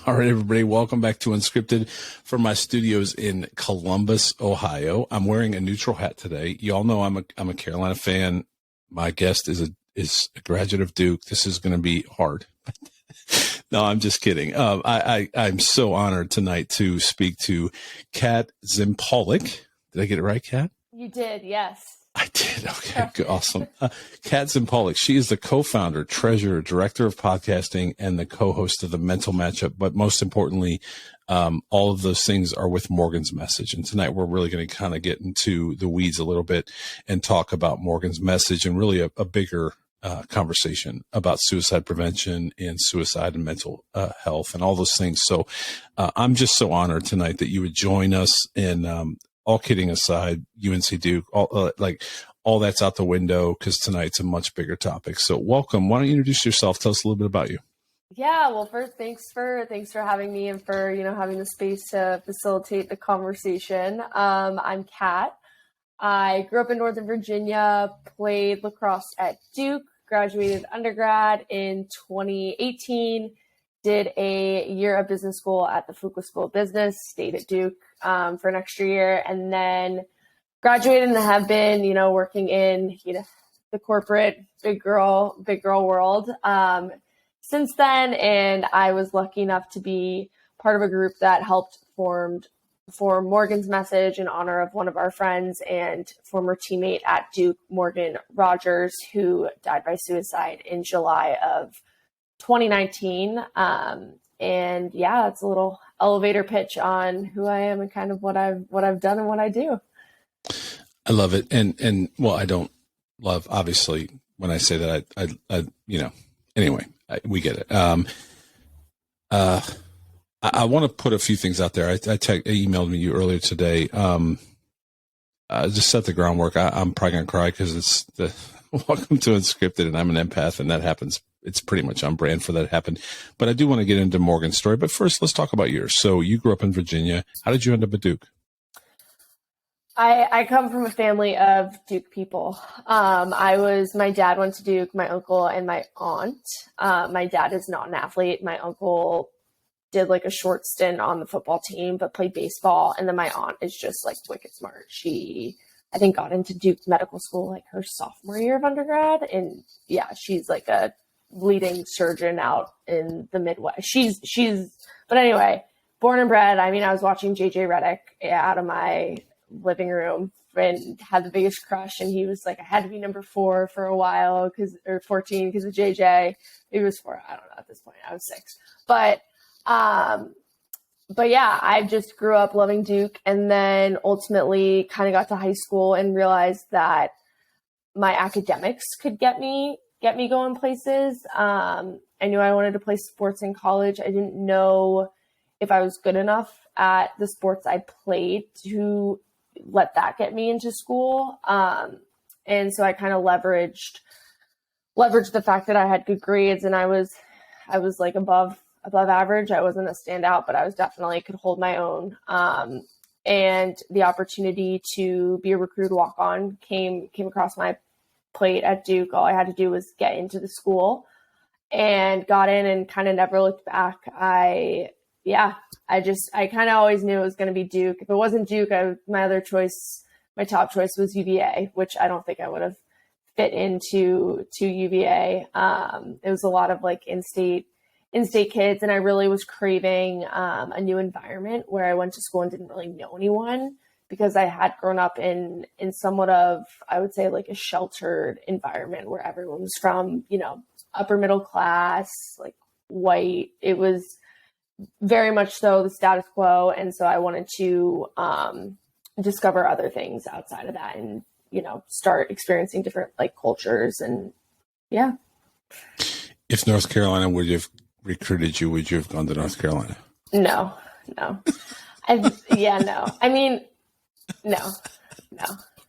All right, everybody, welcome back to Unscripted from my studios in Columbus, Ohio. I'm wearing a neutral hat today. You all know I'm a Carolina fan. My guest is a graduate of Duke. This is going to be hard. No, I'm just kidding. I'm so honored tonight to speak to Kat Zempolich. Did I get it right, Kat? You did, yes. I did. Okay, good. Awesome. Kat Zempolich. She is the co-founder, treasurer, director of podcasting, and the co-host of the Mental Matchup. But most importantly, all of those things are with Morgan's Message. And tonight we're really going to kind of get into the weeds a little bit and talk about Morgan's Message and really a bigger conversation about suicide prevention and suicide and mental health and all those things. So I'm just so honored tonight that you would join us. And all kidding aside, UNC Duke, all that's out the window because tonight's a much bigger topic. So welcome. Why don't you introduce yourself? Tell us a little bit about you. Yeah, well, first, thanks for having me and for, having the space to facilitate the conversation. I'm Kat. I grew up in Northern Virginia, played lacrosse at Duke, graduated undergrad in 2018, did a year of business school at the Fuqua School of Business, stayed at Duke for an extra year, and then graduated and have been, working in, the corporate big girl world since then. And I was lucky enough to be part of a group that helped form Morgan's Message in honor of one of our friends and former teammate at Duke, Morgan Rogers, who died by suicide in July of 2019. And yeah, it's a little elevator pitch on who I am and kind of what I've done and what I do. I love it. And well, I don't love, obviously, when I say that, anyway, we get it. I want to put a few things out there. I emailed you earlier today. Just set the groundwork. I'm probably going to cry because it's the welcome to Unscripted, and I'm an empath, and that happens. It's pretty much on brand for that to happen. But I do want to get into Morgan's story. But first, let's talk about yours. So you grew up in Virginia. How did you end up at Duke? I come from a family of Duke people. My dad went to Duke, my uncle and my aunt. My dad is not an athlete. My uncle did like a short stint on the football team, but played baseball. And then my aunt is just like wicked smart. She, I think, got into Duke medical school like her sophomore year of undergrad. And yeah, she's like a leading surgeon out in the Midwest. But anyway, born and bred. I mean, I was watching JJ Redick out of my living room and had the biggest crush. And he was like, I had to be number 4 for a while or 14 because of JJ. Maybe it was 4. I don't know at this point. I was 6. But yeah, I just grew up loving Duke and then ultimately kind of got to high school and realized that my academics could get me going places. I knew I wanted to play sports in college. I didn't know if I was good enough at the sports I played to let that get me into school. And so I kind of leveraged the fact that I had good grades and I was like above average. I wasn't a standout, but I was definitely could hold my own. And the opportunity to be a recruited walk-on came across my plate at Duke. All I had to do was get into the school and got in and kind of never looked back. I kind of always knew it was going to be Duke. If it wasn't Duke, my top choice was UVA, which I don't think I would have fit into UVA. It was a lot of like in-state kids, and I really was craving a new environment where I went to school and didn't really know anyone because I had grown up in somewhat of, I would say, like a sheltered environment where everyone was from, upper middle class, like white. It was very much so the status quo. And so I wanted to discover other things outside of that and, start experiencing different like cultures. And yeah. If North Carolina would have recruited you, would you have gone to North Carolina? No. No. I mean, no.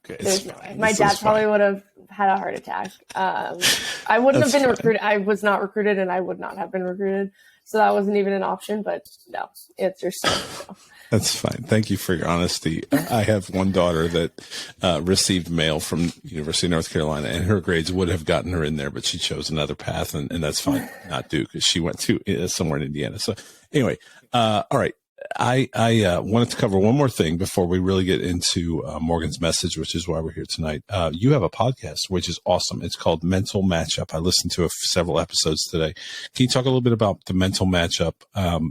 Okay, there's no way. My dad probably would have had a heart attack. I wouldn't have been recruited. I was not recruited and I would not have been recruited. So that wasn't even an option, but no, answer C. So. That's fine. Thank you for your honesty. I have one daughter that received mail from University of North Carolina, and her grades would have gotten her in there, but she chose another path, and that's fine. Not Duke, because she went to somewhere in Indiana. So anyway, all right. I wanted to cover one more thing before we really get into Morgan's message, which is why we're here tonight. You have a podcast, which is awesome. It's called Mental Matchup. I listened to several episodes today. Can you talk a little bit about the Mental Matchup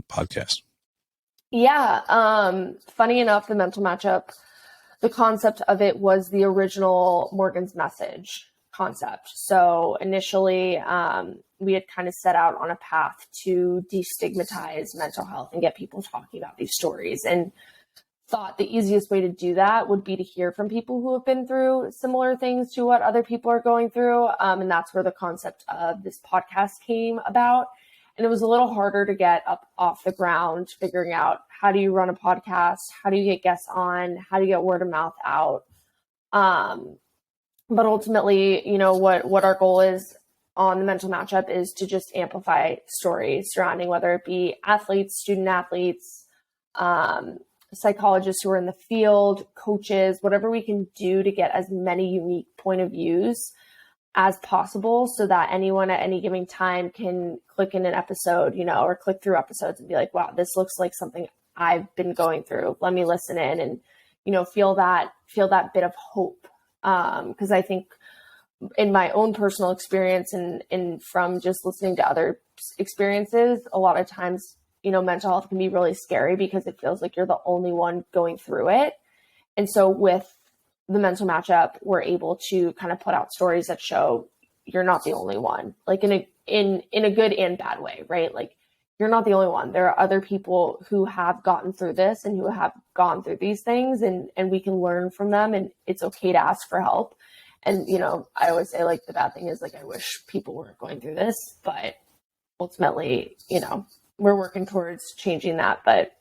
podcast? Yeah. Funny enough, the Mental Matchup, the concept of it was the original Morgan's message concept. So initially, we had kind of set out on a path to destigmatize mental health and get people talking about these stories, and thought the easiest way to do that would be to hear from people who have been through similar things to what other people are going through. And that's where the concept of this podcast came about. And it was a little harder to get up off the ground, figuring out how do you run a podcast? How do you get guests on? How do you get word of mouth out? But ultimately, what our goal is on the Mental Matchup is to just amplify stories surrounding whether it be athletes, student athletes, psychologists who are in the field, coaches, whatever we can do to get as many unique point of views as possible, so that anyone at any given time can click in an episode, or click through episodes and be like, wow, this looks like something I've been going through. Let me listen in and, feel that bit of hope. Because I think in my own personal experience and from just listening to other experiences, a lot of times, mental health can be really scary because it feels like you're the only one going through it. And so with the Mental Matchup, we're able to kind of put out stories that show you're not the only one, like in a good and bad way, right? Like you're not the only one. There are other people who have gotten through this and who have gone through these things, and we can learn from them, and it's okay to ask for help. And, I always say, like, the bad thing is, like, I wish people weren't going through this, but ultimately, we're working towards changing that, but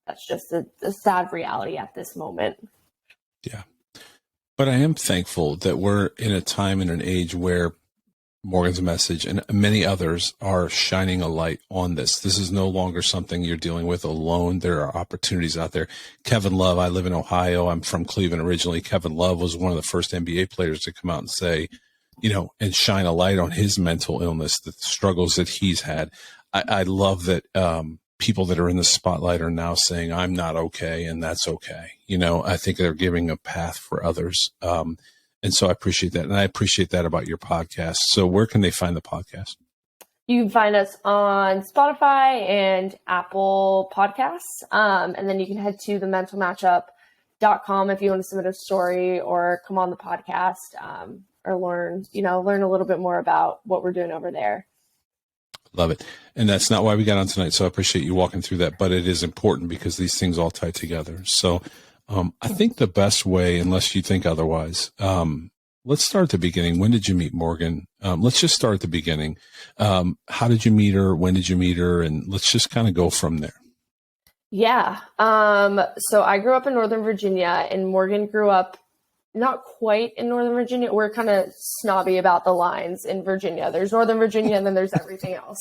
that's just a sad reality at this moment. Yeah. But I am thankful that we're in a time and an age where Morgan's message and many others are shining a light on this. This is no longer something you're dealing with alone. There are opportunities out there. Kevin Love, I live in Ohio. I'm from Cleveland originally. Kevin Love was one of the first NBA players to come out and say, and shine a light on his mental illness, the struggles that he's had. I love that people that are in the spotlight are now saying, I'm not okay, and that's okay. I think they're giving a path for others. And so I appreciate that. And I appreciate that about your podcast. So where can they find the podcast? You can find us on Spotify and Apple Podcasts. And then you can head to thementalmatchup.com if you want to submit a story or come on the podcast, or learn a little bit more about what we're doing over there. Love it. And that's not why we got on tonight. So I appreciate you walking through that, but it is important because these things all tie together. So I think the best way, unless you think otherwise, let's start at the beginning. When did you meet Morgan? Let's just start at the beginning. How did you meet her? When did you meet her? And let's just kind of go from there. Yeah. So I grew up in Northern Virginia, and Morgan grew up not quite in Northern Virginia. We're kind of snobby about the lines in Virginia. There's Northern Virginia, and then there's everything else.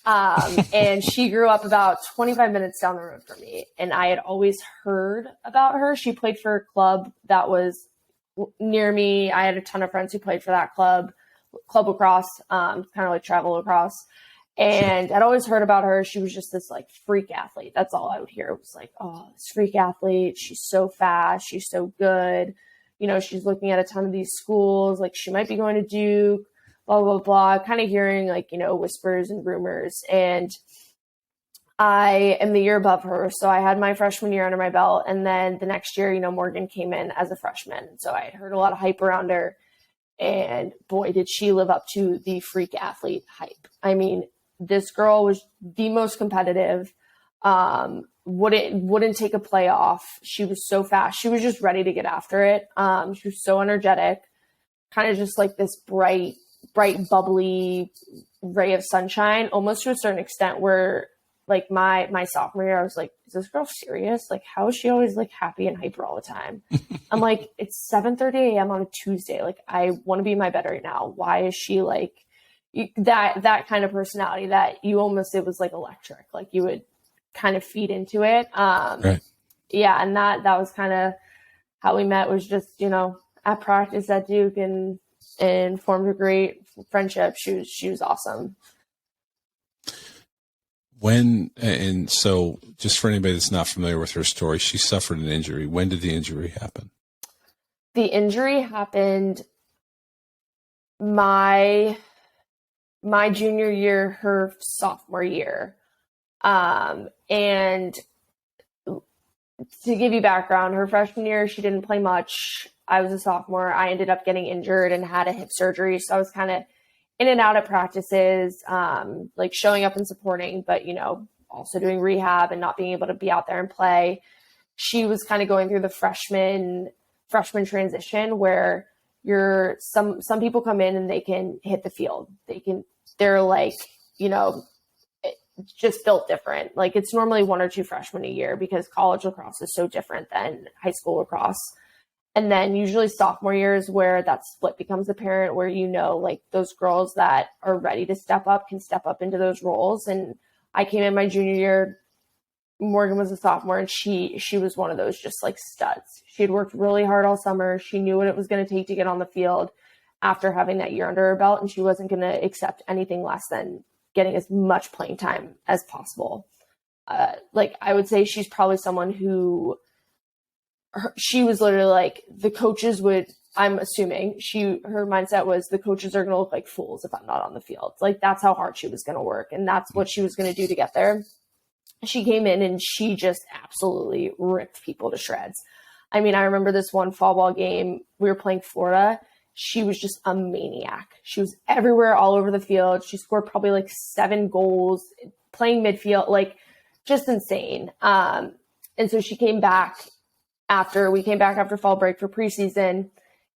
And she grew up about 25 minutes down the road from me. And I had always heard about her. She played for a club that was near me. I had a ton of friends who played for that club lacrosse, kind of like travel lacrosse. And I'd always heard about her. She was just this like freak athlete. That's all I would hear. It was like, oh, this freak athlete. She's so fast. She's so good. She's looking at a ton of these schools. Like she might be going to Duke. Blah, blah, blah, kind of hearing whispers and rumors. And I am the year above her. So I had my freshman year under my belt. And then the next year, Morgan came in as a freshman. So I had heard a lot of hype around her. And boy, did she live up to the freak athlete hype. I mean, this girl was the most competitive, wouldn't take a play off. She was so fast. She was just ready to get after it. She was so energetic, kind of just like this bright, bubbly ray of sunshine, almost to a certain extent where like my sophomore year, I was like, is this girl serious? Like, how is she always like happy and hyper all the time? I'm like, it's 7:30 a.m. on a Tuesday. Like, I want to be in my bed right now. Why is she like, that kind of personality that you almost, it was like electric, like you would kind of feed into it. Right. Yeah. And that was kind of how we met, was just, you know, at practice at Duke, and formed a great friendship. She was awesome. And so just for anybody that's not familiar with her story, she suffered an injury. When did the injury happen? The injury happened my junior year, her sophomore year. And to give you background, her freshman year, she didn't play much. I was a sophomore. I ended up getting injured and had a hip surgery. So I was kind of in and out of practices, like showing up and supporting, but, you know, also doing rehab and not being able to be out there and play. She was kind of going through the freshman transition where some people come in and they can hit the field. They're like, you know, just built different. Like, it's normally 1 or 2 freshmen a year because college lacrosse is so different than high school lacrosse. And then usually sophomore years where that split becomes apparent, where, you know, like those girls that are ready to step up can step up into those roles. And I came in my junior year, Morgan was a sophomore, and she was one of those just like studs. She had worked really hard all summer. She knew what it was going to take to get on the field after having that year under her belt, and she wasn't going to accept anything less than getting as much playing time as possible. Like, I would say she's probably someone who, she was literally like, the coaches would, I'm assuming her mindset was, the coaches are going to look like fools if I'm not on the field. Like, that's how hard she was going to work, and that's what she was going to do to get there. She came in and she just absolutely ripped people to shreds. I mean, I remember this one fall ball game, we were playing Florida. She was just a maniac. She was everywhere, all over the field. She scored probably like 7 goals, playing midfield, like just insane. And so she came back after fall break for preseason,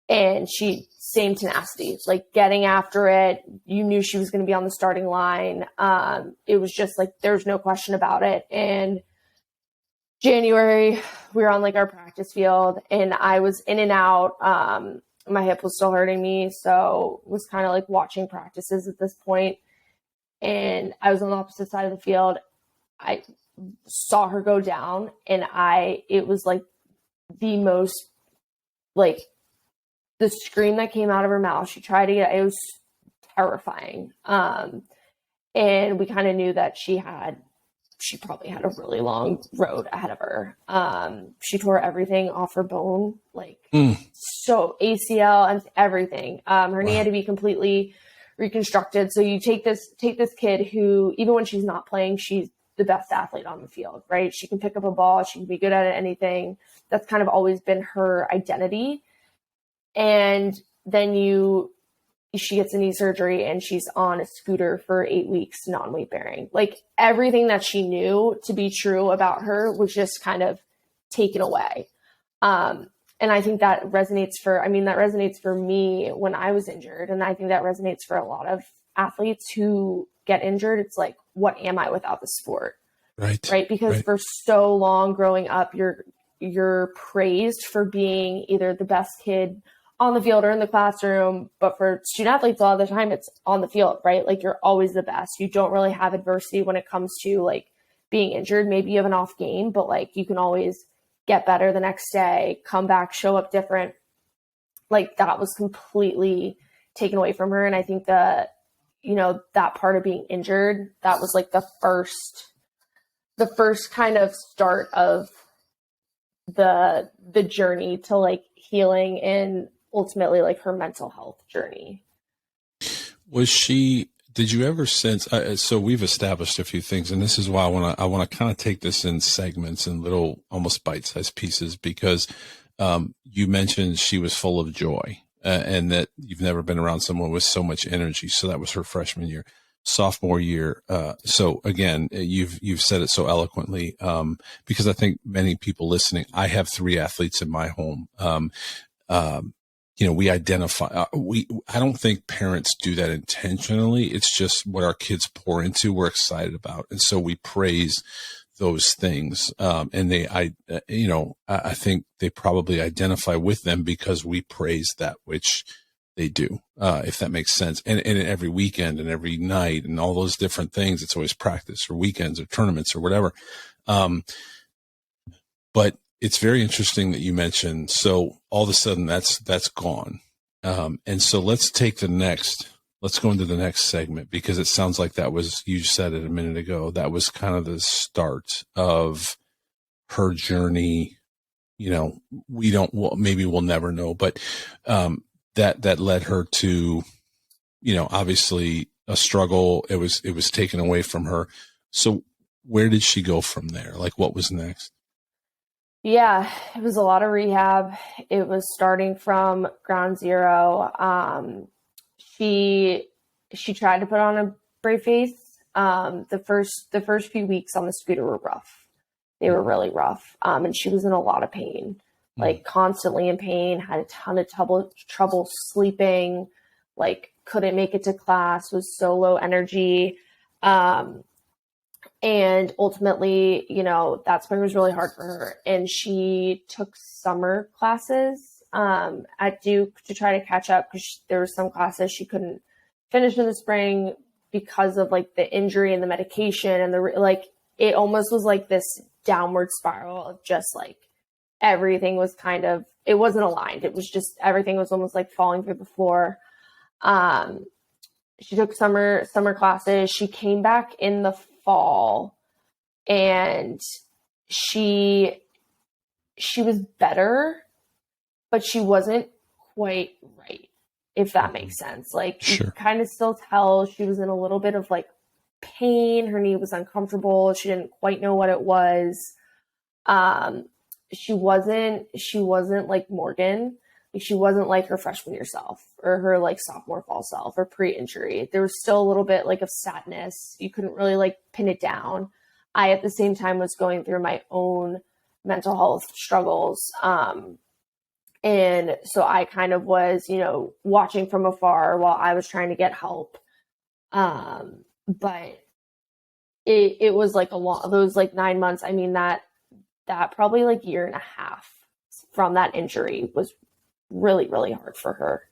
and same tenacity, like getting after it. You knew she was going to be on the starting line. It was just like, there's no question about it. And January, we were on like our practice field, and I was in and out. My hip was still hurting me, so was kind of like watching practices at this point. And I was on the opposite side of the field. I saw her go down, and it was like the most, like, the scream that came out of her mouth. She tried to it was terrifying. And we kind of knew that she probably had a really long road ahead of her. She tore everything off her bone, like so ACL and everything. Her knee had to be completely reconstructed. So you take this kid who, even when she's not playing, she's the best athlete on the field, right? She can pick up a ball. She can be good at anything. That's kind of always been her identity. And then she gets a knee surgery, and she's on a scooter for 8 weeks, non-weight bearing. Like, everything that she knew to be true about her was just kind of taken away. And I think that resonates for me when I was injured. And I think that resonates for a lot of athletes who get injured. It's like, what am I without the sport? Right. Because for so long growing up, you're praised for being either the best kid on the field or in the classroom, but for student athletes, a lot of the time it's on the field, right? Like, you're always the best. You don't really have adversity when it comes to like being injured. Maybe you have an off game, but like, you can always get better the next day, come back, show up different. Like, that was completely taken away from her. And I think that, you know, that part of being injured, that was like the first kind of start of the journey to like healing and ultimately like her mental health journey. Did you ever sense, so we've established a few things, and this is why I want to kind of take this in segments and little almost bite-sized pieces, because you mentioned she was full of joy, and that you've never been around someone with so much energy. So that was her freshman year. Sophomore year. So again, you've said it so eloquently, because I think many people listening, I have 3 athletes in my home. You know, we identify, I don't think parents do that intentionally. It's just what our kids pour into, we're excited about. And so we praise those things. And I think they probably identify with them because we praise that which they do, if that makes sense. And every weekend and every night and all those different things, it's always practice or weekends or tournaments or whatever. But it's very interesting that you mentioned, so all of a sudden that's gone. And so let's go into the next segment, because it sounds like that was, you said it a minute ago, that was kind of the start of her journey. You know, maybe we'll never know, but, that led her to, you know, obviously a struggle. It was taken away from her. So where did she go from there? Like, what was next? Yeah, it was a lot of rehab. It was starting from ground zero. She tried to put on a brave face. The first few weeks on the scooter were rough. They were really rough. And she was in a lot of pain, like constantly in pain, had a ton of trouble sleeping, like couldn't make it to class, was so low energy. And ultimately, you know, that spring was really hard for her. And she took summer classes at Duke to try to catch up, because there were some classes she couldn't finish in the spring because of like the injury and the medication and it almost was like this downward spiral of just like everything was it wasn't aligned. It was just, everything was almost like falling through the floor. She took summer classes. She came back in the fall, and she was better, but she wasn't quite right, if that makes sense. Like, sure. You kind of still tell she was in a little bit of like pain. Her knee was uncomfortable. She didn't quite know what it was. She wasn't like Morgan. She wasn't like her freshman year self or her like sophomore fall self or pre-injury. There was still a little bit like of sadness. You couldn't really like pin it down. I, at the same time, was going through my own mental health struggles. And so I kind of was, you know, watching from afar while I was trying to get help. But it was like those like 9 months. I mean, that probably like year and a half from that injury was really, really hard for her.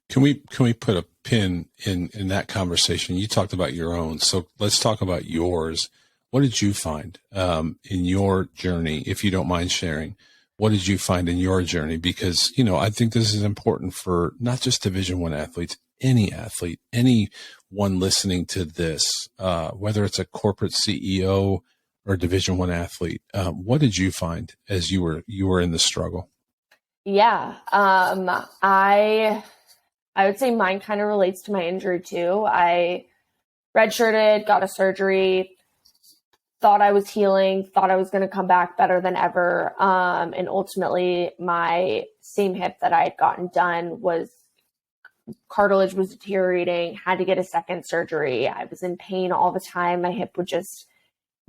Can we put a pin in that conversation? You talked about your own, so let's talk about yours. What did you find in your journey, if you don't mind sharing? What did you find in your journey? Because, you know, I think this is important for not just Division I athletes, any athlete, anyone listening to this, whether it's a corporate CEO or Division I athlete. What did you find as you were in the struggle? Yeah, I would say mine kind of relates to my injury too. I redshirted, got a surgery, thought I was healing, thought I was going to come back better than ever. And ultimately my same hip that I had gotten done cartilage was deteriorating, had to get a second surgery. I was in pain all the time. My hip would just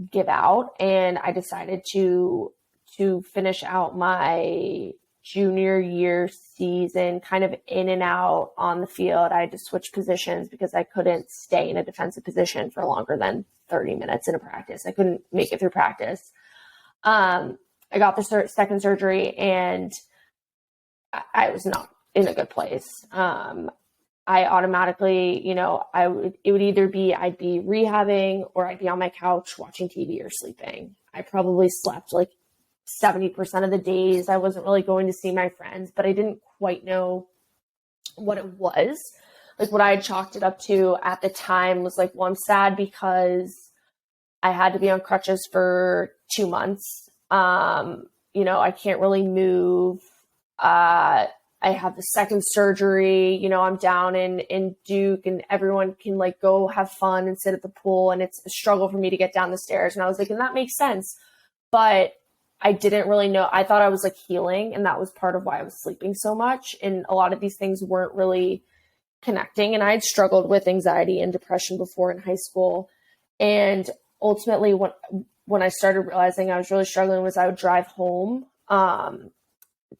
give out. And I decided to finish out my junior year season kind of in and out on the field. I had to switch positions because I couldn't stay in a defensive position for longer than 30 minutes in a practice. I couldn't make it through practice. I got the second surgery, and I was not in a good place. I automatically, you know, it would either be I'd be rehabbing or I'd be on my couch watching TV or sleeping. I probably slept like 70% of the days. I wasn't really going to see my friends, but I didn't quite know what it was. Like, what I had chalked it up to at the time was like, well, I'm sad because I had to be on crutches for 2 months. You know, I can't really move. I have the second surgery, you know, I'm down in Duke, and everyone can like go have fun and sit at the pool, and it's a struggle for me to get down the stairs. And I was like, and that makes sense. But I didn't really know. I thought I was like healing, and that was part of why I was sleeping so much. And a lot of these things weren't really connecting. And I had struggled with anxiety and depression before in high school. And ultimately, when I started realizing I was really struggling, was I would drive home.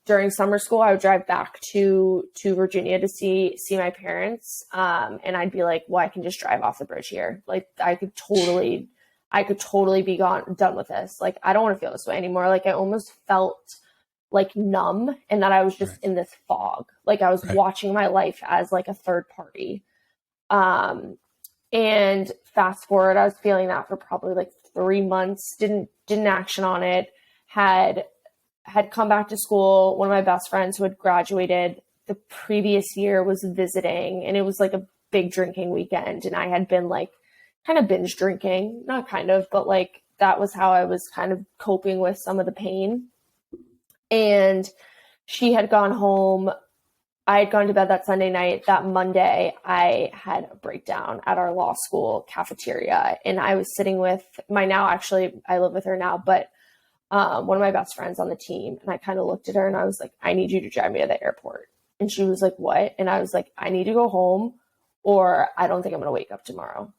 During summer school, I would drive back to Virginia to see my parents. And I'd be like, well, I can just drive off the bridge here. Like, I could totally be done with this. Like, I don't want to feel this way anymore. Like, I almost felt like numb and that I was just in this fog. Like I was watching my life as like a third party. And fast forward, I was feeling that for probably like 3 months, didn't action on it, had come back to school. One of my best friends who had graduated the previous year was visiting, and it was like a big drinking weekend. And I had been like kind of binge drinking, not kind of, but like that was how I was kind of coping with some of the pain. And she had gone home. I had gone to bed that Sunday night. That Monday, I had a breakdown at our law school cafeteria. And I was sitting with I live with her now, but one of my best friends on the team. And I kind of looked at her and I was like, I need you to drive me to the airport. And she was like, what? And I was like, I need to go home or I don't think I'm going to wake up tomorrow.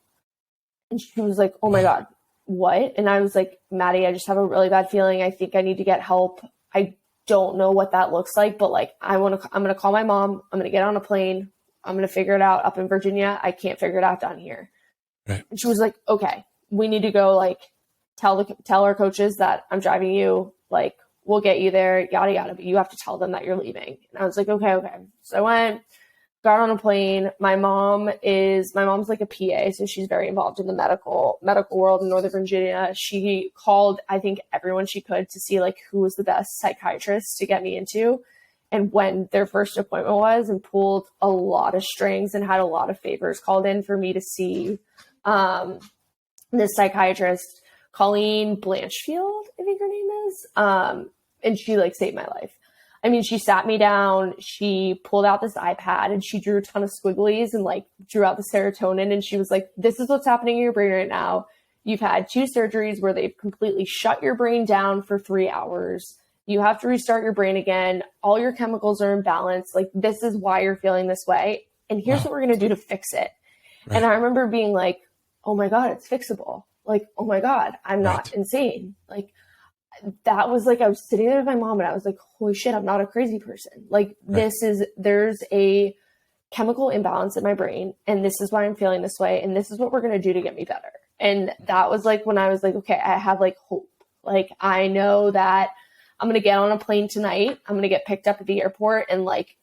And she was like, oh my God, what? And I was like, Maddie, I just have a really bad feeling. I think I need to get help. I don't know what that looks like, but like, I'm going to call my mom. I'm going to get on a plane. I'm going to figure it out up in Virginia. I can't figure it out down here. Right. And she was like, okay, we need to go like tell our coaches that I'm driving you. Like, we'll get you there, yada, yada, but you have to tell them that you're leaving. And I was like, okay. So I went, got on a plane. My mom's like a PA. So she's very involved in the medical world in Northern Virginia. She called, I think, everyone she could to see like who was the best psychiatrist to get me into and when their first appointment was, and pulled a lot of strings and had a lot of favors called in for me to see this psychiatrist, Colleen Blanchfield, I think her name is. And she like saved my life. I mean, she sat me down, she pulled out this iPad and she drew a ton of squigglies and like drew out the serotonin. And she was like, this is what's happening in your brain right now. You've had 2 surgeries where they've completely shut your brain down for 3 hours. You have to restart your brain again. All your chemicals are imbalanced. Like, this is why you're feeling this way. And here's what we're going to do to fix it. Right. And I remember being like, oh my God, it's fixable. Like, oh my God, I'm not insane. Like, that was like, I was sitting there with my mom and I was like, holy shit, I'm not a crazy person. Like there's a chemical imbalance in my brain and this is why I'm feeling this way. And this is what we're going to do to get me better. And that was like, when I was like, okay, I have like hope. Like, I know that I'm going to get on a plane tonight. I'm going to get picked up at the airport and like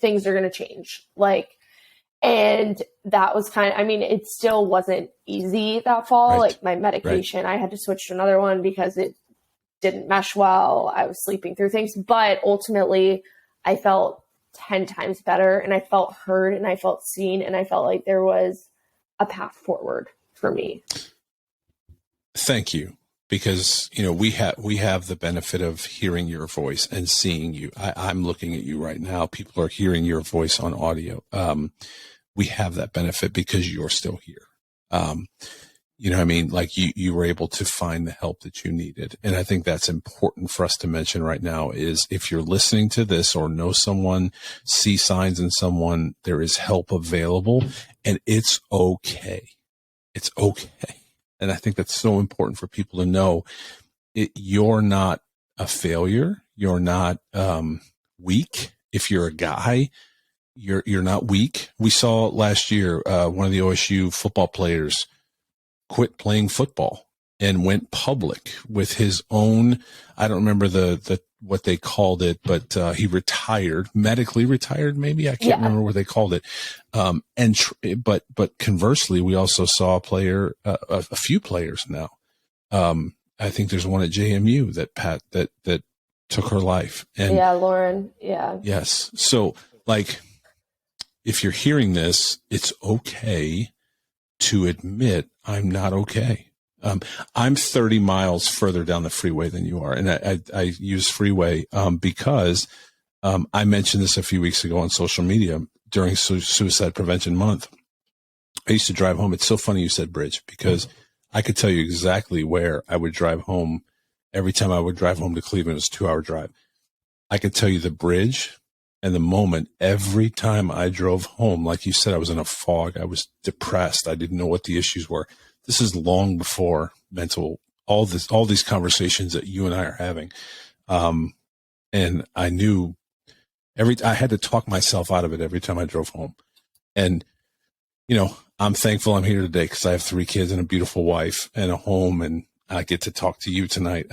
things are going to change. Like, and that was it still wasn't easy that fall. Like my medication, I had to switch to another one because it didn't mesh well. I was sleeping through things, but ultimately I felt 10 times better and I felt heard and I felt seen and I felt like there was a path forward for me. Thank you. Because, we have the benefit of hearing your voice and seeing you. I'm looking at you right now. People are hearing your voice on audio. We have that benefit because you're still here. You know what I mean? Like you were able to find the help that you needed. And I think that's important for us to mention right now is if you're listening to this or know someone, see signs in someone, there is help available and it's okay. It's okay. And I think that's so important for people to know you're not a failure. You're not, weak. If you're a guy, you're not weak. We saw last year, one of the OSU football players quit playing football and went public with his own, I don't remember the what they called it, but he retired, medically retired, maybe. I can't remember what they called it. But conversely, we also saw a player, a few players now. I think there's one at JMU that took her life. And Lauren. Yeah. Yes. So like, if you're hearing this, it's okay to admit I'm not okay. I'm 30 miles further down the freeway than you are. And I use freeway, because, I mentioned this a few weeks ago on social media during Suicide Prevention Month. I used to drive home. It's so funny you said bridge because I could tell you exactly where I would drive home. Every time I would drive home to Cleveland, it was a 2-hour drive. I could tell you the bridge and the moment every time I drove home. Like you said, I was in a fog. I was depressed. I didn't know what the issues were. This is long before all these conversations that you and I are having. And I knew I had to talk myself out of it every time I drove home. And, I'm thankful I'm here today because I have 3 kids and a beautiful wife and a home, and I get to talk to you tonight.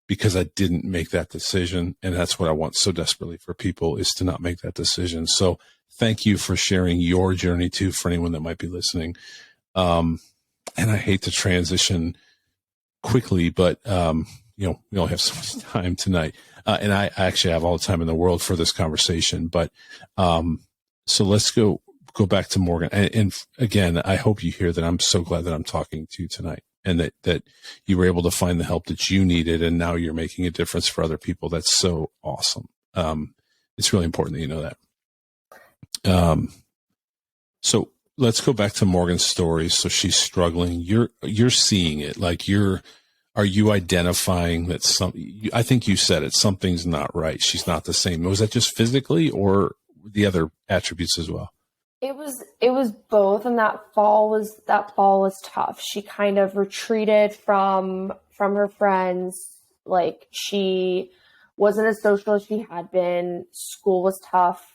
because I didn't make that decision. And that's what I want so desperately for people, is to not make that decision. So thank you for sharing your journey too, for anyone that might be listening. And I hate to transition quickly, but, we only have so much time tonight. And I actually have all the time in the world for this conversation, but, so let's go back to Morgan. And again, I hope you hear that I'm so glad that I'm talking to you tonight, and that you were able to find the help that you needed, and now you're making a difference for other people. That's so awesome. It's really important that you know that. So let's go back to Morgan's story. So she's struggling. You're seeing it. Like, are you identifying that I think you said it, something's not right. She's not the same. Was that just physically, or the other attributes as well? It was both, and that fall was tough. She kind of retreated from her friends. Like, she wasn't as social as she had been. School was tough.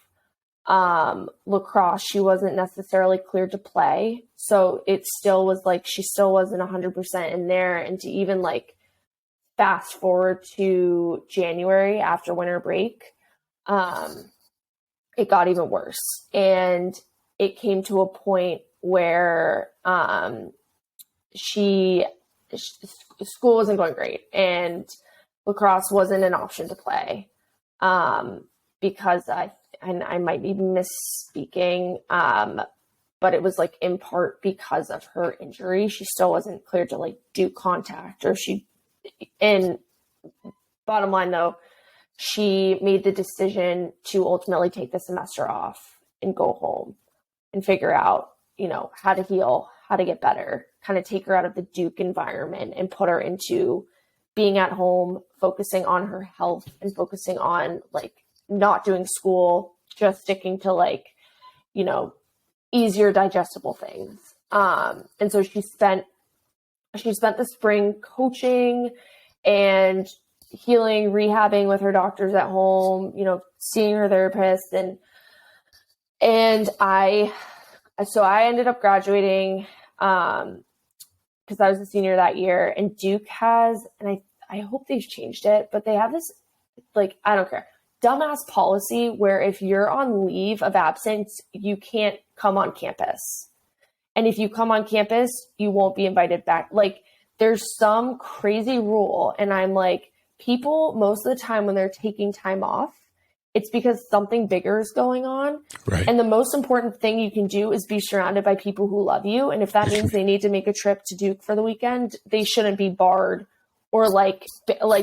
Lacrosse, she wasn't necessarily cleared to play. So it still was like, she still wasn't 100% in there. And to even like fast forward to January after winter break, it got even worse. And it came to a point where school wasn't going great, and lacrosse wasn't an option to play, because I might be misspeaking, but it was like in part because of her injury. She still wasn't cleared to like do contact, and bottom line though, she made the decision to ultimately take the semester off and go home and figure out, how to heal, how to get better, kind of take her out of the Duke environment and put her into being at home, focusing on her health and focusing on like not doing school, just sticking to like, easier digestible things. And so she spent the spring coaching and healing, rehabbing with her doctors at home, seeing her therapist, and I ended up graduating, because I was a senior that year, and Duke has, and I hope they've changed it, but they have this, like, I don't care, dumbass policy where if you're on leave of absence, you can't come on campus. And if you come on campus, you won't be invited back. Like, there's some crazy rule. And I'm like, people, most of the time when they're taking time off, it's because something bigger is going on. Right. And the most important thing you can do is be surrounded by people who love you. And if that means they need to make a trip to Duke for the weekend, they shouldn't be barred, or like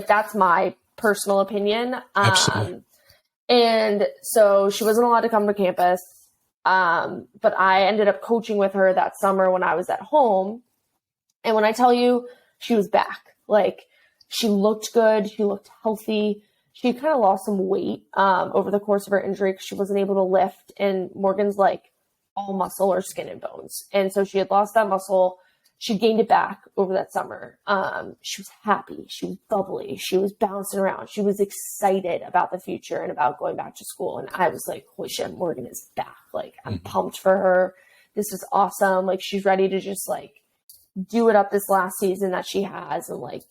that's my personal opinion. Absolutely. And so she wasn't allowed to come to campus. But I ended up coaching with her that summer when I was at home. And when I tell you, she was back. Like, she looked good. She looked healthy. She kind of lost some weight over the course of her injury because she wasn't able to lift. And Morgan's like all muscle or skin and bones. And so she had lost that muscle. She gained it back over that summer. She was happy. She was bubbly. She was bouncing around. She was excited about the future and about going back to school. And I was like, holy shit, Morgan is back. Like, I'm pumped for her. This is awesome. Like, she's ready to just like do it up this last season that she has, and like,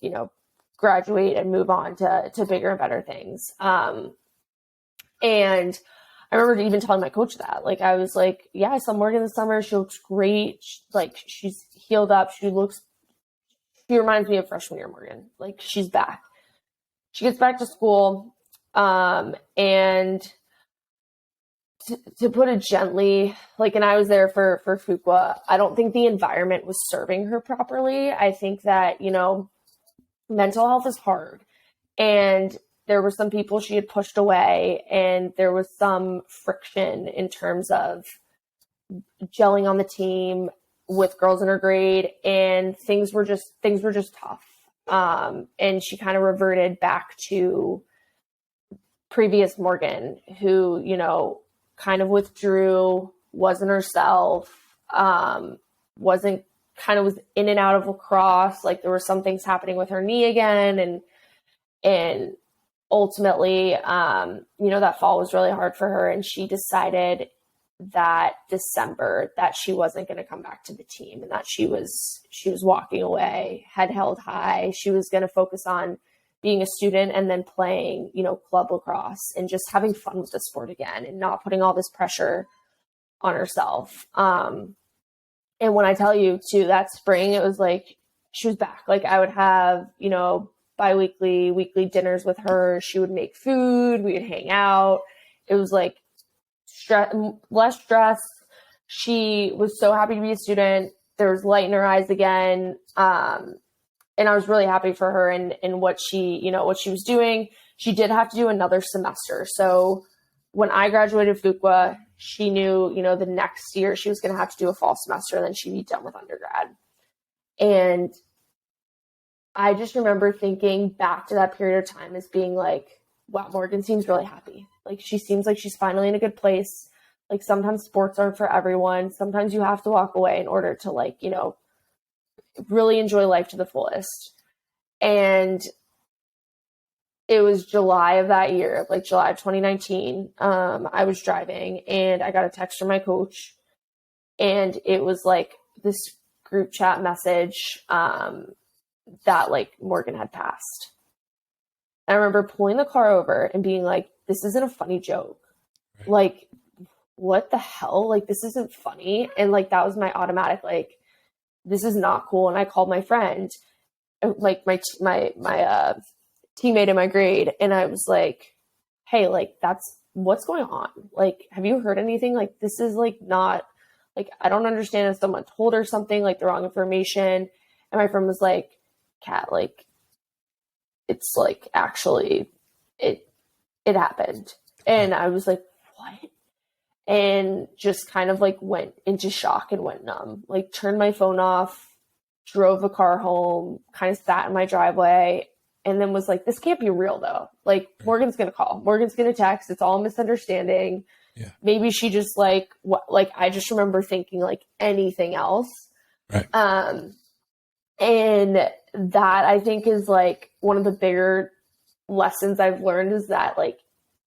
graduate and move on to bigger and better things. And I remember even telling my coach that, like, I was like, yeah, I saw Morgan this summer. She looks great. Like, she's healed up. She reminds me of freshman year Morgan. Like, she's back. She gets back to school. And to put it gently, like, and I was there for Fuqua, I don't think the environment was serving her properly. I think that, mental health is hard, and there were some people she had pushed away, and there was some friction in terms of gelling on the team with girls in her grade, and things were just tough. And she kind of reverted back to previous Morgan, who, kind of withdrew, wasn't herself, was in and out of lacrosse. Like, there were some things happening with her knee again. And ultimately, that fall was really hard for her. And she decided that December that she wasn't going to come back to the team, and that she was walking away, head held high. She was going to focus on being a student and then playing, club lacrosse and just having fun with the sport again and not putting all this pressure on herself. And when I tell you too, that spring, it was like, she was back. Like I would have, biweekly, weekly dinners with her. She would make food. We would hang out. It was like less stress. She was so happy to be a student. There was light in her eyes again. And I was really happy for her and what she was doing. She did have to do another semester. So when I graduated Fuqua, she knew, the next year she was going to have to do a fall semester and then she'd be done with undergrad. And I just remember thinking back to that period of time as being like, wow, Morgan seems really happy. Like she seems like she's finally in a good place. Like sometimes sports aren't for everyone. Sometimes you have to walk away in order to really enjoy life to the fullest. And it was July of that year, like July of 2019. I was driving and I got a text from my coach and it was like this group chat message that like Morgan had passed. And I remember pulling the car over and being like, this isn't a funny joke. Right. Like, what the hell? Like, this isn't funny. And like, that was my automatic, like, this is not cool. And I called my friend, like my teammate in my grade. And I was like, hey, like, that's what's going on. Like, have you heard anything? Like, this is like, not like, I don't understand if someone told her something, like the wrong information. And my friend was like, Kat, like, it's like, actually it happened. And I was like, what? And just kind of like went into shock and went numb, like turned my phone off, drove the car home, kind of sat in my driveway, and then was like, this can't be real though. Like Morgan's going to call, Morgan's going to text. It's all a misunderstanding. Yeah. Maybe she just like, what, like, I just remember thinking like anything else. Right. And that I think is like one of the bigger lessons I've learned is that like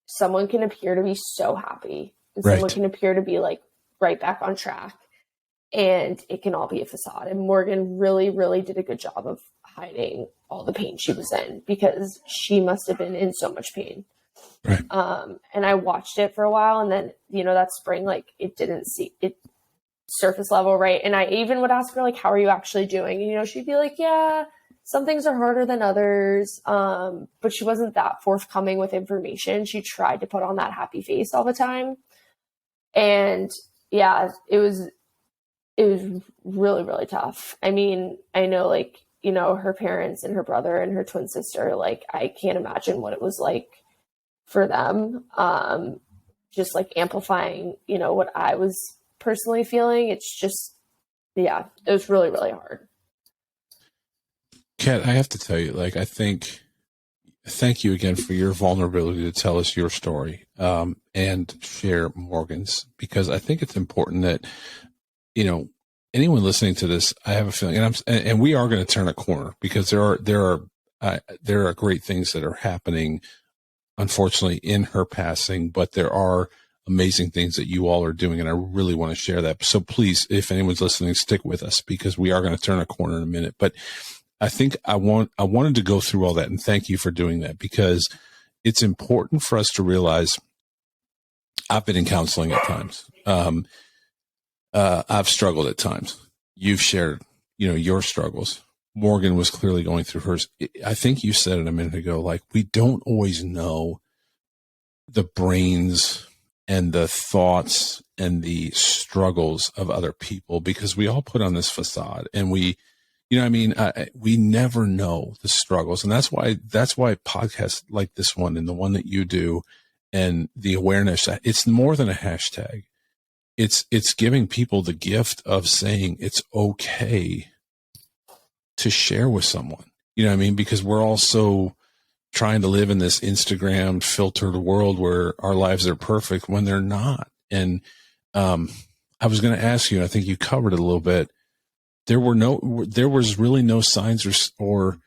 someone can appear to be so happy and someone can appear to be like right back on track and it can all be a facade. And Morgan really, really did a good job of hiding all the pain she was in because she must have been in so much pain. Right. And I watched it for a while and then, that spring, like it didn't see it surface level. Right. And I even would ask her like, how are you actually doing? And, she'd be like, yeah, some things are harder than others. But she wasn't that forthcoming with information. She tried to put on that happy face all the time. And yeah, it was really, really tough. I mean, I know like, her parents and her brother and her twin sister, like, I can't imagine what it was like for them. Just like amplifying, what I was personally feeling. It's just, yeah, it was really, really hard. Kat, I have to tell you, like, thank you again for your vulnerability to tell us your story, and share Morgan's, because I think it's important that, anyone listening to this, I have a feeling, and we are going to turn a corner because there are great things that are happening, unfortunately, in her passing, but there are amazing things that you all are doing, and I really want to share that. So please, if anyone's listening, stick with us because we are going to turn a corner in a minute. But I think I wanted to go through all that, and thank you for doing that because it's important for us to realize. I've been in counseling at times. I've struggled at times. You've shared, your struggles. Morgan was clearly going through hers. I think you said it a minute ago, like we don't always know the brains and the thoughts and the struggles of other people because we all put on this facade and we never know the struggles. And that's why podcasts like this one and the one that you do and the awareness, it's more than a hashtag. It's giving people the gift of saying it's okay to share with someone, because we're all so trying to live in this Instagram filtered world where our lives are perfect when they're not. And, I was going to ask you, and I think you covered it a little bit. There was really no signs or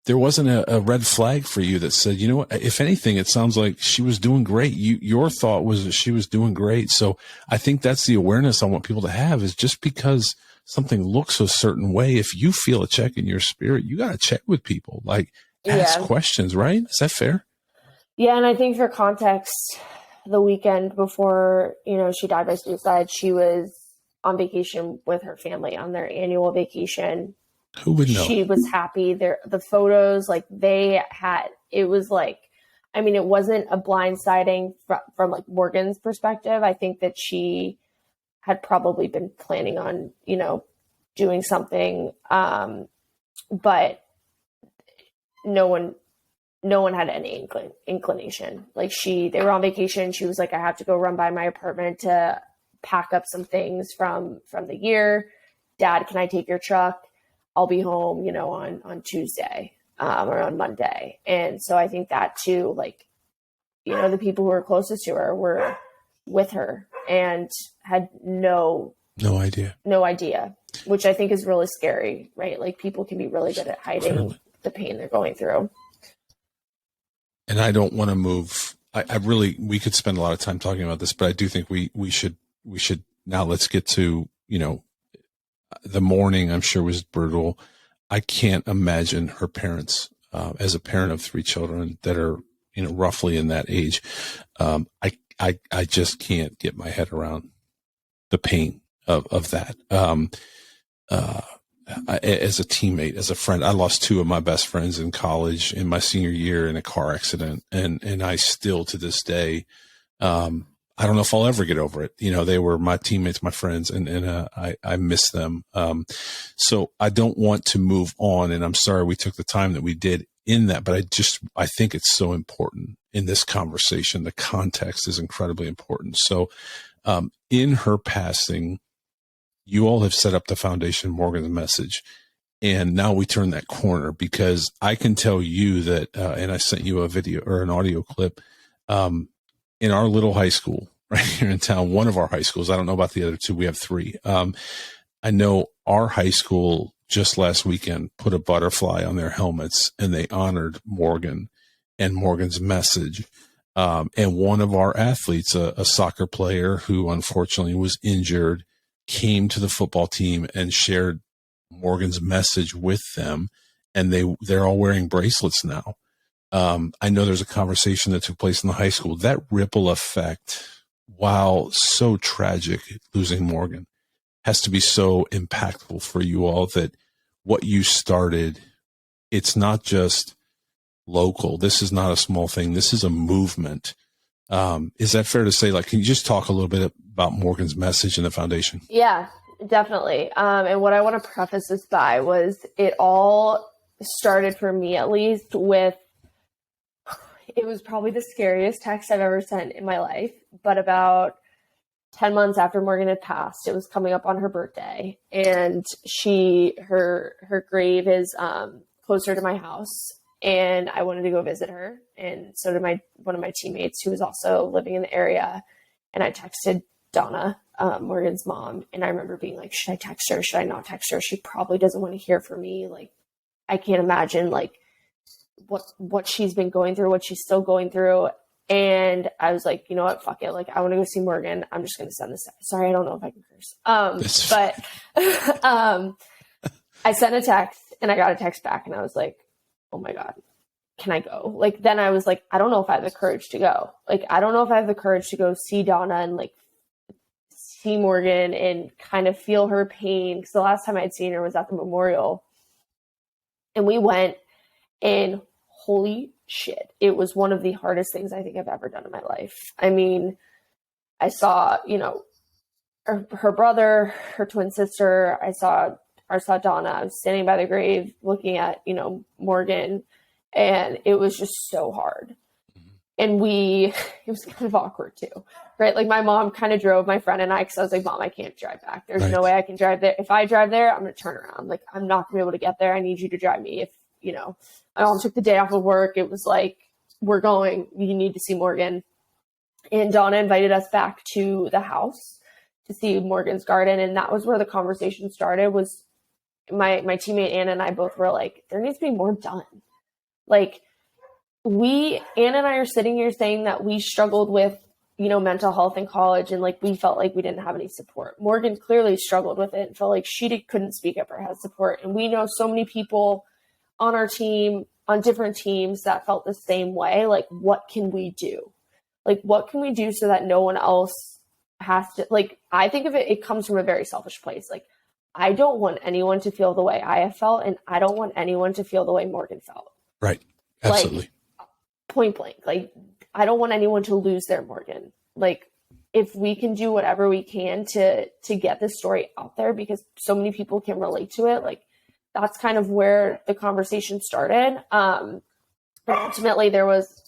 there wasn't a red flag for you that said, if anything, it sounds like she was doing great. Your thought was that she was doing great. So I think that's the awareness I want people to have is just because something looks a certain way, if you feel a check in your spirit, you got to check with people. Like, ask questions, right? Is that fair? Yeah. And I think for context, the weekend before, she died by suicide, she was on vacation with her family on their annual vacation. Who would know? She was happy. The photos, it was like, it wasn't a blindsiding from like Morgan's perspective. I think that she had probably been planning on, doing something. But no one had any inclination. Like they were on vacation. She was like, I have to go run by my apartment to pack up some things from the year. Dad, can I take your truck? I'll be home, on Tuesday, or on Monday. And so I think that too, the people who were closest to her were with her and had no idea, which I think is really scary, right? Like people can be really good at hiding the pain they're going through. And I don't want to move. We could spend a lot of time talking about this, but I do think we should now let's get to, the morning I'm sure was brutal. I can't imagine her parents, as a parent of 3 children that are, roughly in that age. I just can't get my head around the pain of that. As a teammate, as a friend, I lost 2 of my best friends in college in my senior year in a car accident. And I still to this day, I don't know if I'll ever get over it. They were my teammates, my friends, and I miss them. So I don't want to move on, and I'm sorry we took the time that we did in that, but I think it's so important in this conversation. The context is incredibly important. So, in her passing, you all have set up the foundation, Morgan's Message. And now we turn that corner, because I can tell you that, and I sent you a video or an audio clip, in our little high school right here in town, one of our high schools, I don't know about the other 2, we have 3. I know our high school just last weekend put a butterfly on their helmets, and they honored Morgan and Morgan's Message. And one of our athletes, a soccer player who unfortunately was injured, came to the football team and shared Morgan's Message with them. And they're all wearing bracelets now. I know there's a conversation that took place in the high school. That ripple effect, while so tragic, losing Morgan, has to be so impactful for you all that what you started, it's not just local. This is not a small thing. This is a movement. Is that fair to say? Can you just talk a little bit about Morgan's Message and the foundation? Yeah, definitely. And what I want to preface this by was it all started for me, at least, with, it was probably the scariest text I've ever sent in my life, but about 10 months after Morgan had passed, it was coming up on her birthday, and her grave is closer to my house, and I wanted to go visit her, and so did one of my teammates who was also living in the area, and I texted Donna, Morgan's mom, and I remember being like, should I text her? Should I not text her? She probably doesn't want to hear from me. I can't imagine what she's been going through, what she's still going through. And I was like, you know what, fuck it. I want to go see Morgan. I'm just going to send this. Sorry, I don't know if I can curse. But I sent a text, and I got a text back, and I was like, oh my God, can I go? Then I was like, I don't know if I have the courage to go. I don't know if I have the courage to go see Donna and see Morgan and kind of feel her pain. Because the last time I'd seen her was at the memorial. And we went, and holy shit, it was one of the hardest things I think I've ever done in my life. I saw, her brother, her twin sister. I saw Donna. I was standing by the grave looking at, Morgan, and it was just so hard. And it was kind of awkward too, right? My mom kind of drove my friend and I, because I was like, Mom, I can't drive back. There's no way I can drive there. If I drive there, I'm going to turn around. I'm not going to be able to get there. I need you to drive me. If, my mom took the day off of work. It was like, we're going, you need to see Morgan. And Donna invited us back to the house to see Morgan's garden. And that was where the conversation started. Was my teammate Anna and I both were like, there needs to be more done. Anna and I are sitting here saying that we struggled with, mental health in college, and we felt like we didn't have any support. Morgan clearly struggled with it and felt like couldn't speak up or have support. And we know so many people on our team, on different teams that felt the same way. Like, what can we do? Like, what can we do so that no one else has to, like, I think of it, it comes from a very selfish place. Like, I don't want anyone to feel the way I have felt, and I don't want anyone to feel the way Morgan felt. Right. Absolutely. Like, point blank. Like, I don't want anyone to lose their Morgan. Like, if we can do whatever we can to get this story out there, because so many people can relate to it, like, that's kind of where the conversation started. And ultimately there was,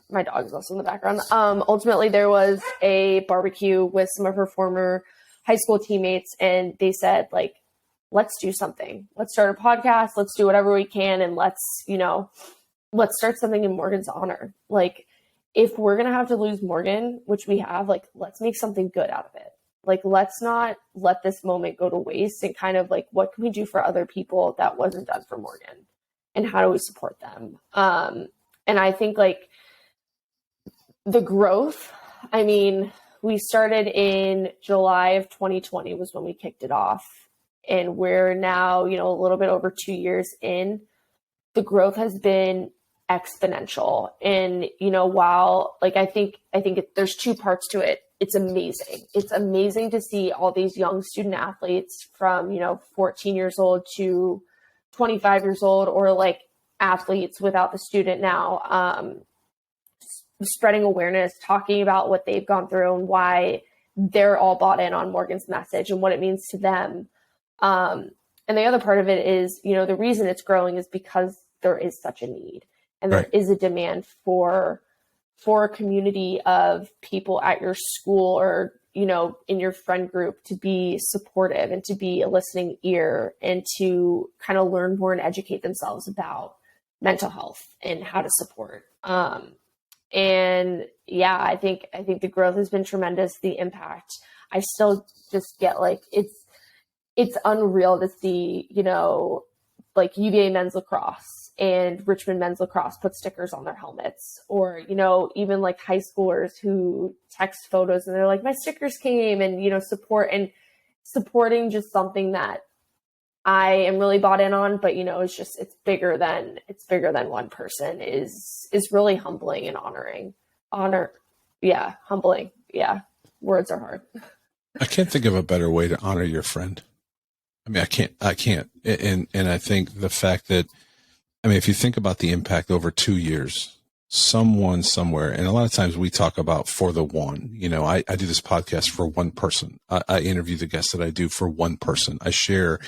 my dog is also in the background. Ultimately there was a barbecue with some of her former high school teammates, and they said, like, let's do something. Let's start a podcast. Let's do whatever we can. And let's start something in Morgan's honor. Like, if we're going to have to lose Morgan, which we have, like, let's make something good out of it. Like, let's not let this moment go to waste, and kind of like, what can we do for other people that wasn't done for Morgan, and how do we support them? And I think, like, the growth, I mean, we started in July of 2020 was when we kicked it off. And we're now, a little bit over 2 years in. The growth has been exponential. And, while, like, I think there's two parts to it. It's amazing. It's amazing to see all these young student athletes from, 14 years old to 25 years old, or like athletes without the student now, spreading awareness, talking about what they've gone through and why they're all bought in on Morgan's message and what it means to them. And the other part of it is, the reason it's growing is because there is such a need, and there is a demand for a community of people at your school or, in your friend group to be supportive and to be a listening ear and to kind of learn more and educate themselves about mental health and how to support. And yeah, I think the growth has been tremendous. The impact, I still just get, like, it's unreal to see, like UVA men's lacrosse and Richmond men's lacrosse put stickers on their helmets, or, even like high schoolers who text photos and they're like, my stickers came, and, supporting just something that I am really bought in on, but, it's bigger than one person is really humbling and honoring. Humbling. Yeah. Words are hard. I can't think of a better way to honor your friend. I mean, I can't. And I think the fact that, if you think about the impact over 2 years, someone somewhere, and a lot of times we talk about for the one, I do this podcast for one person. I interview the guests that I do for one person. I share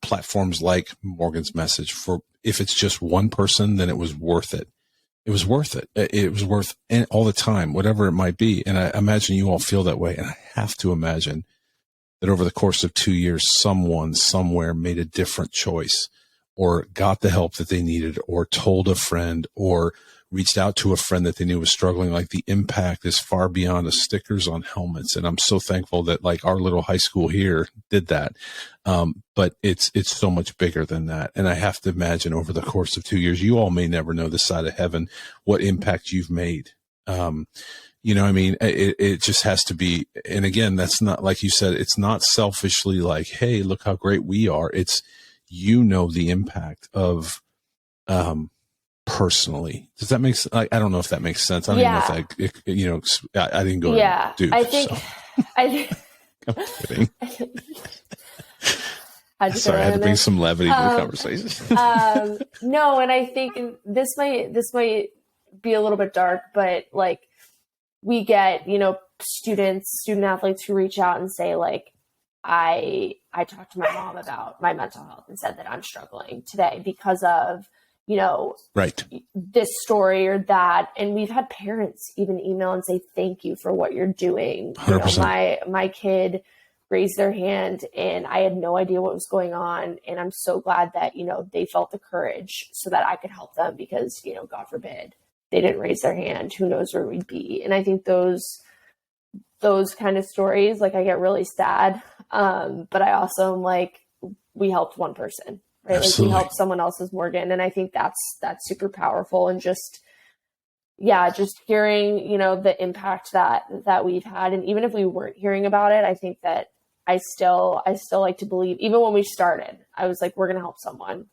platforms like Morgan's message for, if it's just one person, then it was worth it. It was worth it. It was worth all the time, whatever it might be. And I imagine you all feel that way. And I have to imagine that over the course of 2 years, someone somewhere made a different choice, or got the help that they needed, or told a friend, or reached out to a friend that they knew was struggling. Like, the impact is far beyond the stickers on helmets. And I'm so thankful that, like, our little high school here did that. But it's so much bigger than that. And I have to imagine over the course of 2 years, you all may never know this side of heaven, what impact you've made. It just has to be. And again, that's not, like you said, it's not selfishly like, hey, look how great we are. It's, the impact of, personally. Does that make sense? I don't know if that makes sense. I don't even know if that, I didn't go to Duke. I think, I'm kidding. Sorry, I had to bring some levity to the conversation. No, and I think this might be a little bit dark, but, like, we get, student athletes who reach out and say, like, I talked to my mom about my mental health and said that I'm struggling today because of, this story or that. And we've had parents even email and say, thank you for what you're doing. 100%. My kid raised their hand and I had no idea what was going on. And I'm so glad that, they felt the courage so that I could help them, because, God forbid they didn't raise their hand, who knows where we'd be. And I think those kind of stories, like, I get really sad. But I also am like, we helped one person, right? Absolutely. Like, we helped someone else's Morgan. And I think that's super powerful. And just hearing, the impact that we've had. And even if we weren't hearing about it, I think that I still like to believe, even when we started, I was like, we're going to help someone.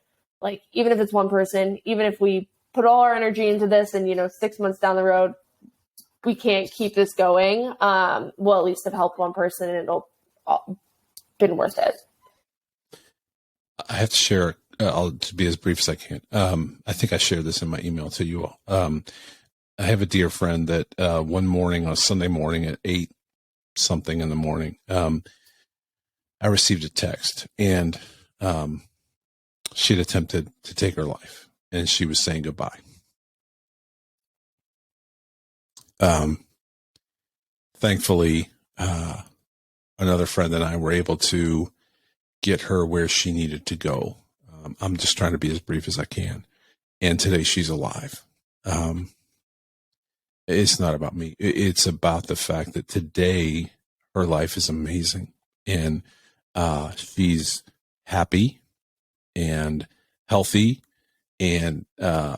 like, even if it's one person, even if we put all our energy into this and, 6 months down the road, we can't keep this going, we'll at least have helped one person and it'll been worth it. I have to share, I'll be as brief as I can. I think I shared this in my email to you all. I have a dear friend that one morning, on a Sunday morning at 8 something in the morning, I received a text, and she'd attempted to take her life, and she was saying goodbye. Thankfully, another friend and I were able to get her where she needed to go. I'm just trying to be as brief as I can. And today she's alive. It's not about me. It's about the fact that today her life is amazing, and she's happy and healthy, and the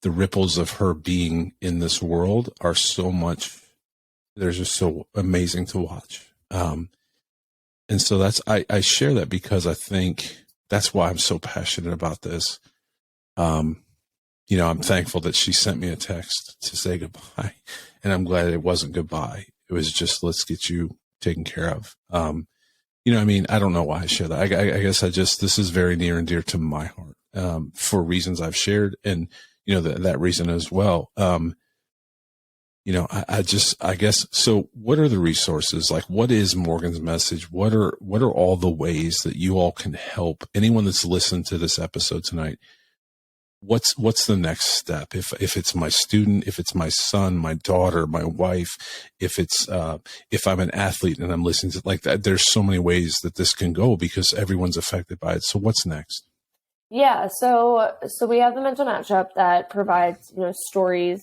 ripples of her being in this world are so much, they're just so amazing to watch. And so I share that because I think that's why I'm so passionate about this. I'm thankful that she sent me a text to say goodbye, and I'm glad it wasn't goodbye. It was just, let's get you taken care of. I don't know why I share that. I guess this is very near and dear to my heart, for reasons I've shared, and, that reason as well. I guess, so what are the resources? Like, what is Morgan's Message? What are all the ways that you all can help anyone that's listened to this episode tonight? What's the next step? If it's my student, if it's my son, my daughter, my wife, if I'm an athlete and I'm listening to like that, there's so many ways that this can go because everyone's affected by it. So what's next? Yeah. So we have the mental matchup that provides, stories,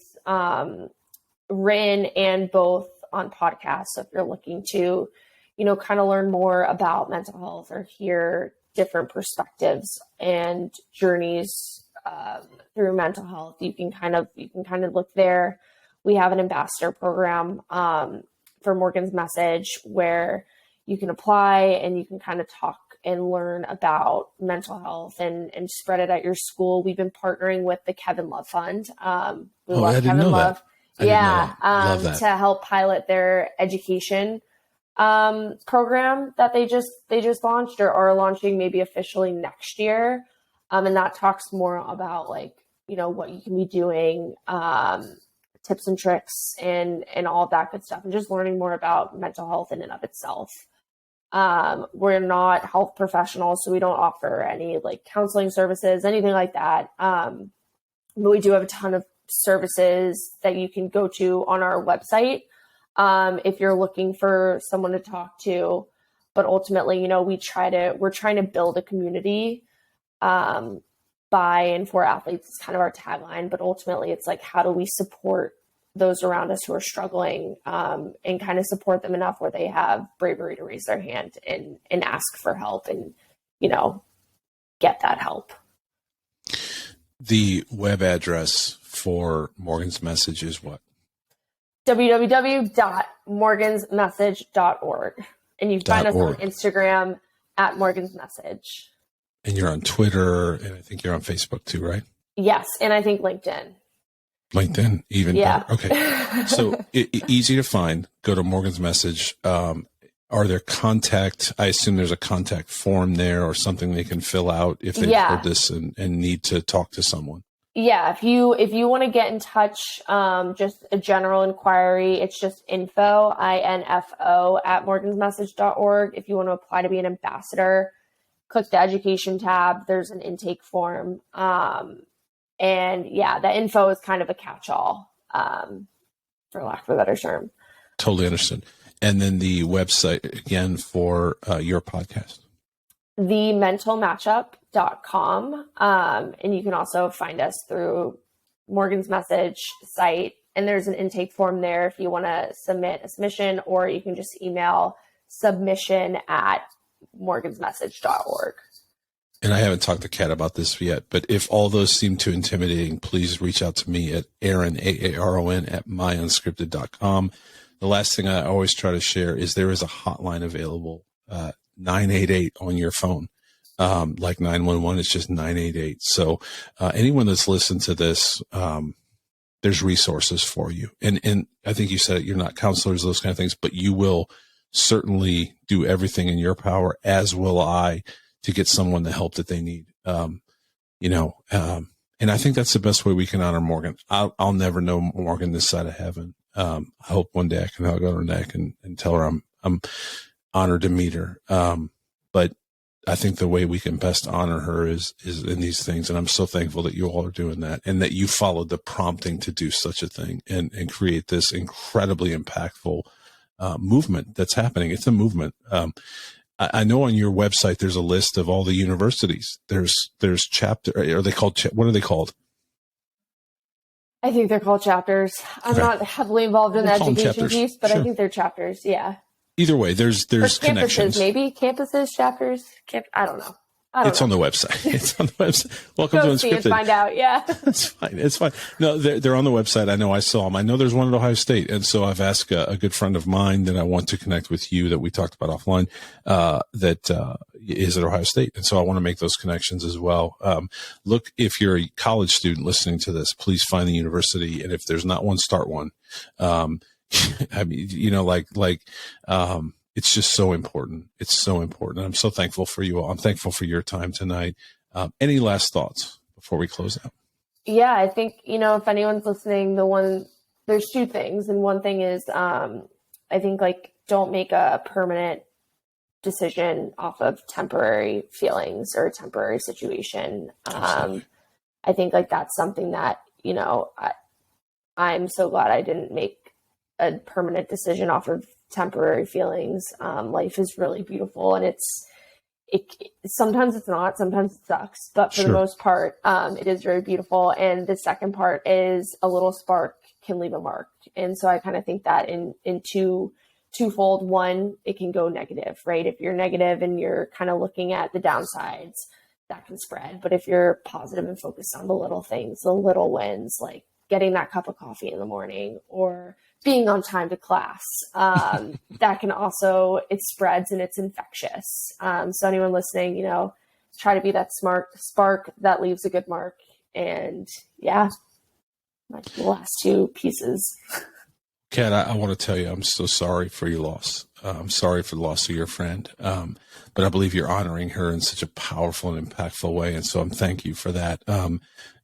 written and both on podcasts. So if you're looking to, kind of learn more about mental health or hear different perspectives and journeys through mental health, you can kind of look there. We have an ambassador program for Morgan's Message where you can apply and you can kind of talk and learn about mental health and spread it at your school. We've been partnering with the Kevin Love Fund. I didn't know that. To help pilot their education program that they just launched or are launching maybe officially next year. And that talks more about like, what you can be doing, tips and tricks and all of that good stuff, and just learning more about mental health in and of itself. We're not health professionals, so we don't offer any like counseling services, anything like that. But we do have a ton of services that you can go to on our website if you're looking for someone to talk to. But ultimately, we're trying to build a community by and for athletes is kind of our tagline. But ultimately, it's like, how do we support those around us who are struggling and kind of support them enough where they have bravery to raise their hand and ask for help and, get that help. The web address for Morgan's Message is what? www.morgansmessage.org. And you can find us on Instagram at Morgan's Message. And you're on Twitter, and I think you're on Facebook too, right? Yes, and I think LinkedIn. LinkedIn, even better. Okay. So easy to find. Go to Morgan's Message. Are there I assume there's a contact form there or something they can fill out if they've heard this and need to talk to someone. Yeah. If you want to get in touch, just a general inquiry, it's just info at morgansmessage.org. If you want to apply to be an ambassador, click the education tab. There's an intake form. And the info is kind of a catch-all, for lack of a better term. Totally understood. And then the website again for your podcast. thementalmatchup.com. And you can also find us through Morgan's Message site. And there's an intake form there if you want to submit a submission, or you can just email submission@morgansmessage.org. And I haven't talked to Kat about this yet, but if all those seem too intimidating, please reach out to me at Aaron, Aaron, at myunscripted.com. The last thing I always try to share is there is a hotline available, 988 on your phone. like 911, it's just 988. So, anyone that's listened to this, there's resources for you. And I think you said it, you're not counselors, those kind of things, but you will certainly do everything in your power, as will I, to get someone the help that they need. And I think that's the best way we can honor Morgan. I'll never know Morgan this side of heaven. I hope one day I can hug on her neck and tell her I'm honored to meet her. But I think the way we can best honor her is in these things. And I'm so thankful that you all are doing that, and that you followed the prompting to do such a thing and create this incredibly impactful movement that's happening. It's a movement. I know on your website, there's a list of all the universities. There's chapter. Are they called? What are they called? I think they're called chapters. I'm not heavily involved in the education piece, but sure. I think they're chapters. Yeah. Either way, there's connections. Maybe campuses, chapters. I don't know. It's on the website. It's on the website. Welcome to Unscripted. And find out. Yeah. It's fine. It's fine. No, they're on the website. I know I saw them. I know there's one at Ohio State. And so I've asked a good friend of mine that I want to connect with you that we talked about offline, that is at Ohio State. And so I want to make those connections as well. Look, if you're a college student listening to this, please find the university. And if there's not one, start one. I mean, it's just so important. It's so important. I'm so thankful for you all. I'm thankful for your time tonight. Any last thoughts before we close out? Yeah, I think, if anyone's listening, there's two things. And one thing is, I think don't make a permanent decision off of temporary feelings or a temporary situation. I think that's something that, I'm so glad I didn't make a permanent decision off of temporary feelings. Life is really beautiful, and sometimes it's not, sometimes it sucks, but for the most part, it is very beautiful. And the second part is a little spark can leave a mark. And so I kind of think that in twofold. One, it can go negative, right? If you're negative and you're kind of looking at the downsides, that can spread. But if you're positive and focused on the little things, the little wins, like getting that cup of coffee in the morning or being on time to class, that can also, it spreads and it's infectious. So anyone listening, try to be that smart spark that leaves a good mark. And yeah, the last two pieces. Kat, I want to tell you, I'm so sorry for your loss. I'm sorry for the loss of your friend. But I believe you're honoring her in such a powerful and impactful way. And so I'm thank you for that.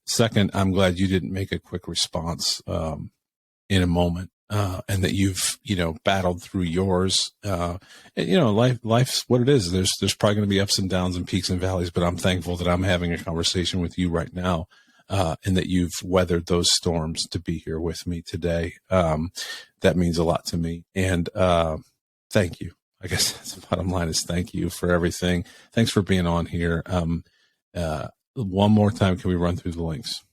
Second, I'm glad you didn't make a quick response in a moment. And that you've, battled through yours. Life's what it is. There's probably going to be ups and downs and peaks and valleys, but I'm thankful that I'm having a conversation with you right now, and that you've weathered those storms to be here with me today. That means a lot to me. And thank you. I guess that's the bottom line is thank you for everything. Thanks for being on here. One more time, can we run through the links?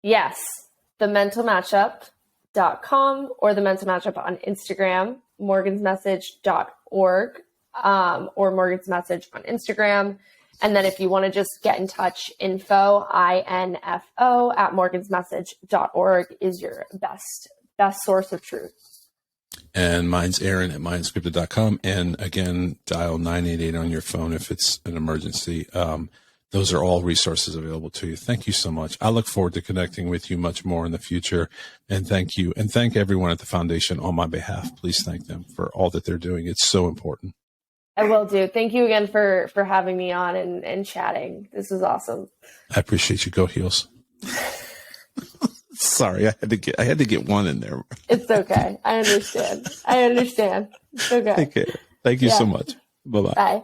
Yes. thementalmatchup.com or the mental matchup on Instagram, morgansmessage.org, or Morgan's Message on Instagram. And then if you want to just get in touch, info at morgansmessage.org is your best source of truth. And mine's Aaron at Unscripted.com. And again, dial 988 on your phone if it's an emergency. Those are all resources available to you. Thank you so much. I look forward to connecting with you much more in the future. And thank you. And thank everyone at the foundation on my behalf. Please thank them for all that they're doing. It's so important. I will do. Thank you again for having me on and chatting. This is awesome. I appreciate you. Go Heels. Sorry, I had to get one in there. It's okay. I understand. It's okay. Take care. Thank you so much. Bye-bye. Bye.